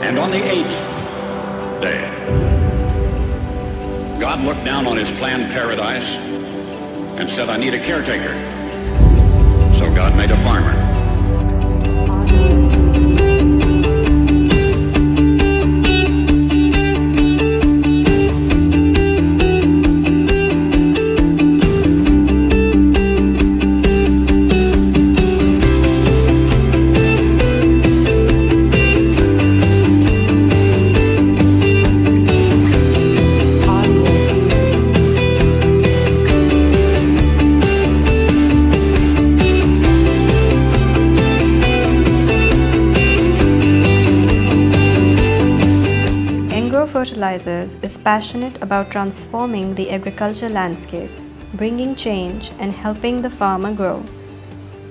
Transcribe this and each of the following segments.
And on the 8th day, God looked down on his planned paradise and said, I need a caretaker. So God made a farmer. Engro Fertilizers is passionate about transforming the agriculture landscape, bringing change and helping the farmer grow.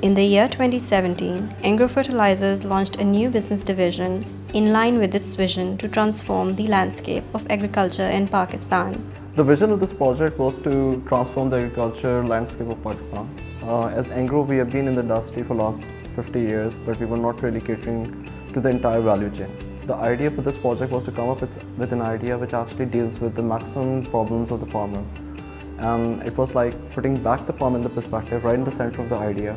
In the year 2017, Engro Fertilizers launched a new business division in line with its vision to transform the landscape of agriculture in Pakistan. The vision of this project was to transform the agriculture landscape of Pakistan. As Engro, we have been in the industry for the last 50 years, but we were not really catering to the entire value chain. The idea for this project was to come up with an idea which actually deals with the maximum problems of the farmer. And it was like putting back the farmer in the perspective, right in the center of the idea,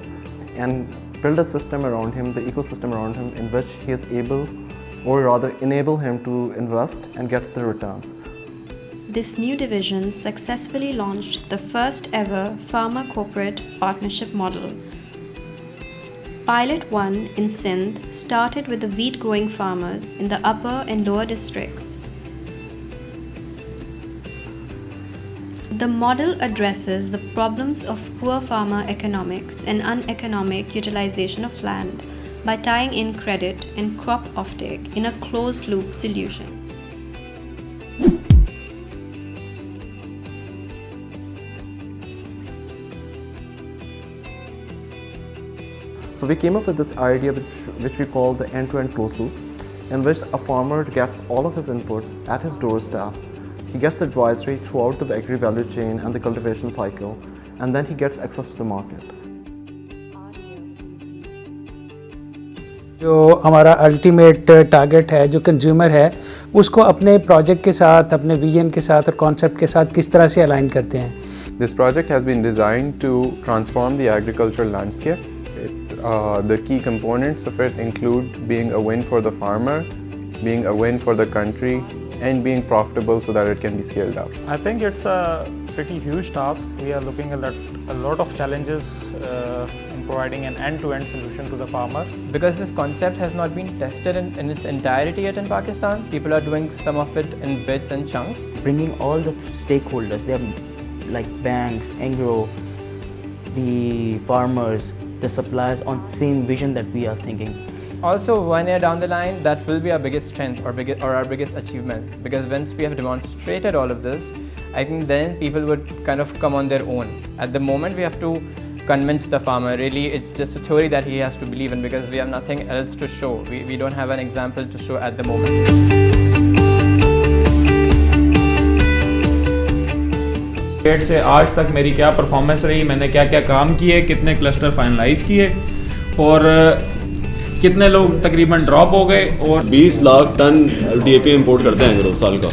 and build a system around him, the ecosystem around him, in which he is able, or rather enable him to invest and get the returns. This new division successfully launched the first ever farmer corporate partnership model. Pilot 1 in Sindh started with the wheat growing farmers in the upper and lower districts. The model addresses the problems of poor farmer economics and uneconomic utilization of land by tying in credit and crop offtake in a closed loop solution. So we came up with this idea which we call the end-to-end closed loop, in which a farmer gets all of his inputs at his doorstep. He gets advisory throughout the agri value chain and the cultivation cycle, and then he gets access to the market. जो हमारा ultimate target है, जो consumer है, उसको अपने project के साथ, अपने विजन के साथ और कॉन्सेप्ट के साथ किस तरह से अलाइन करते हैं. This project has been designed to transform the agricultural landscape. The key components of it include being a win for the farmer, being a win for the country, and being profitable so that it can be scaled up. I think it's a pretty huge task. We are looking at a lot of challenges in providing an end-to-end solution to the farmer. Because this concept has not been tested in its entirety yet in Pakistan, people are doing some of it in bits and chunks. Bringing all the stakeholders, they are like banks, Engro, the farmers, the suppliers on same vision that we are thinking. Also, 1 year down the line, that will be our biggest strength or our biggest achievement, because once we have demonstrated all of this, I think then people would kind of come on their own. At the moment, we have to convince the farmer. Really, it's just a theory that he has to believe in, because we have nothing else to show. We don't have an example to show at the moment. Date से आज तक मेरी क्या performance रही, मैंने क्या क्या काम किए, कितने क्लस्टर फाइनलाइज किए और कितने लोग तकरीबन ड्रॉप हो गए. और 20 लाख टन डीएपी इंपोर्ट करते हैं एंग्रो साल का.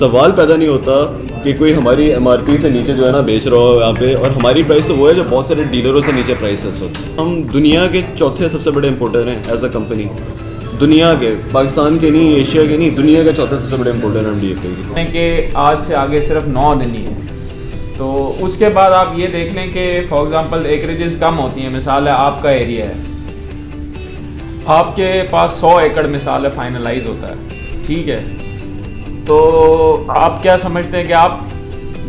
सवाल पैदा नहीं होता कि कोई हमारी एमआरपी से नीचे जो है ना बेच रहा हो यहाँ पे, और हमारी प्राइस तो वो है जो बहुत सारे डीलरों से नीचे प्राइस है इस वक्त. हम दुनिया के चौथे सबसे बड़े इंपोर्टर हैं एज अ कंपनी. दुनिया के, पाकिस्तान के नहीं, एशिया के नहीं, दुनिया के चौथे सबसे बड़े इंपोर्टर हैं डीएपी के. आज से आगे सिर्फ 9 दिन ही है, तो उसके बाद आप ये देख लें कि फॉर एग्जांपल एकरेजेस कम होती हैं. मिसाल है आपका एरिया है, आपके पास 100 एकड़ मिसाल है फाइनलाइज होता है, ठीक है. तो आप क्या समझते हैं कि आप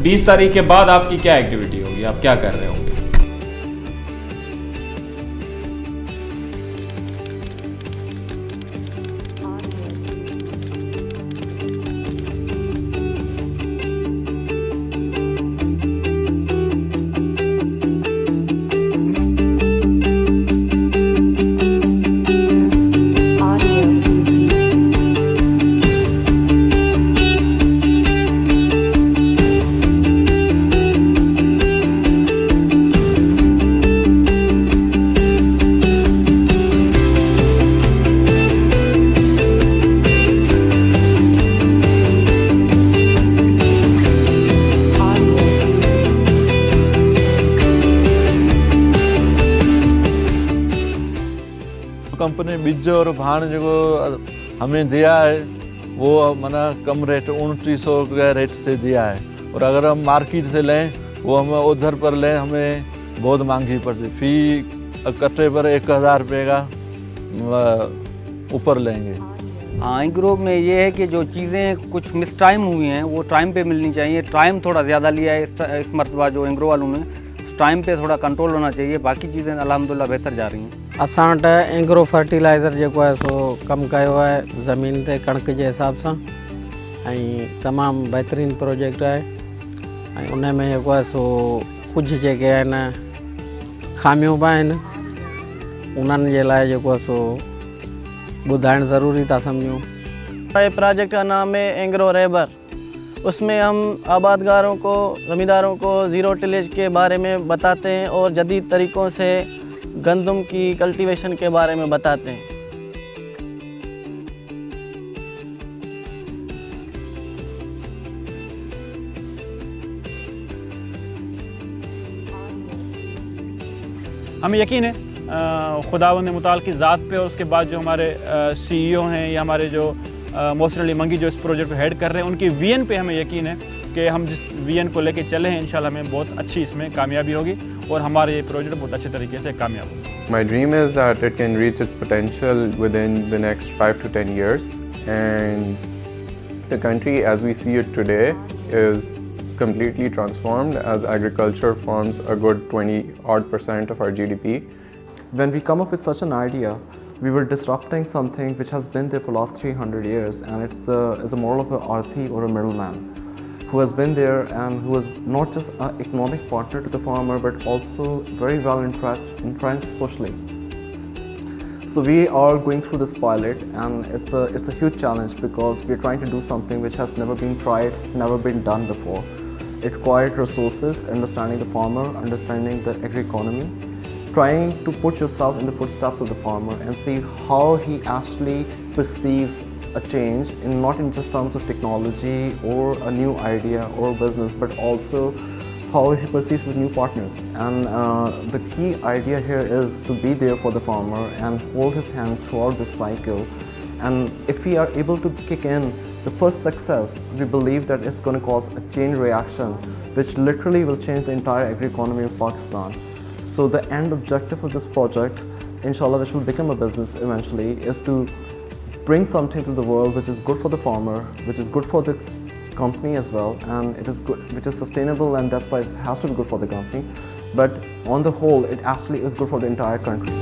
20 तारीख के बाद आपकी क्या एक्टिविटी होगी, आप क्या कर रहे होंगे. कंपनी बिज और भाण जो हमें दिया है वो मना कम रेट 2900 के रेट से दिया है, और अगर हम मार्केट से लें वो हमें उधर पर लें हमें बहुत महंगी पड़ती, फी कट्टे पर 1000 रुपये का ऊपर लेंगे। हाँ, एंग्रो में ये है कि जो चीज़ें कुछ मिस टाइम हुई हैं वो टाइम पे मिलनी चाहिए। टाइम थोड़ा ज़्यादा लिया है इस मरतबा जो एंग्रो वालों ने, टाइम पे थोड़ा कंट्रोल होना चाहिए, बाकी चीज़ें अल्हम्दुलिल्लाह बेहतर जा रही हैं। असां वटि एंग्रो फर्टिलाइज़र जेको आहे सो कमु कयो आहे ज़मीन ते कणिक जे हिसाब सां, ऐं तमामु बहितरीनु प्रोजेक्ट आहे। ऐं उन में जेको आहे सो कुझु जेके आहिनि ख़ामियूं बि आहिनि, उन्हनि जे लाइ जेको आहे सो ॿुधाइणु ज़रूरी था सम्झूं। हमारे प्रोजेक्ट का नाम है एंग्रो रेबर। उसमें हम आबादगारों को, ज़मींदारों को ज़ीरो टिलेज के बारे में बताते हैं और जदीद तरीक़ों से गंदम की कल्टीवेशन के बारे में बताते हैं। हमें यकीन है खुदावंद मुताल की ज़ात पे, और उसके बाद जो हमारे CEO हैं या हमारे जो मोहसिन अली मंगी जो इस प्रोजेक्ट को हेड कर रहे हैं, उनकी विजन पे हमें यकीन है कि हम जिस विजन को लेके चले हैं इंशाल्लाह हमें बहुत अच्छी इसमें कामयाबी होगी और हमारा ये प्रोजेक्ट बहुत अच्छे तरीके से कामयाब होगा। My dream is that it can reach its potential within the next 5 to 10 years, and the country as we see it today is completely transformed as agriculture forms a good 20% of our GDP. When we come up with such an idea, we were disrupting something which has been there for the last 300 years, and it's a model of an arthi or a middleman who has been there and who is not just an economic partner to the farmer but also very well entrenched socially. So we are going through this pilot, and it's a huge challenge because we're trying to do something which has never been tried, never been done before. It required resources, understanding the farmer, understanding the agri-economy, trying to put yourself in the footsteps of the farmer and see how he actually perceives a change, not in just terms of technology or a new idea or business, but also how he perceives his new partners. And the key idea here is to be there for the farmer and hold his hand throughout this cycle. And if we are able to kick in the first success, we believe that it's going to cause a chain reaction which literally will change the entire agri-economy of Pakistan. So the end objective of this project, inshallah, which will become a business eventually, is to bring something to the world which is good for the farmer, which is good for the company as well, and it is good, which is sustainable, and that's why it has to be good for the company. But on the whole, it actually is good for the entire country.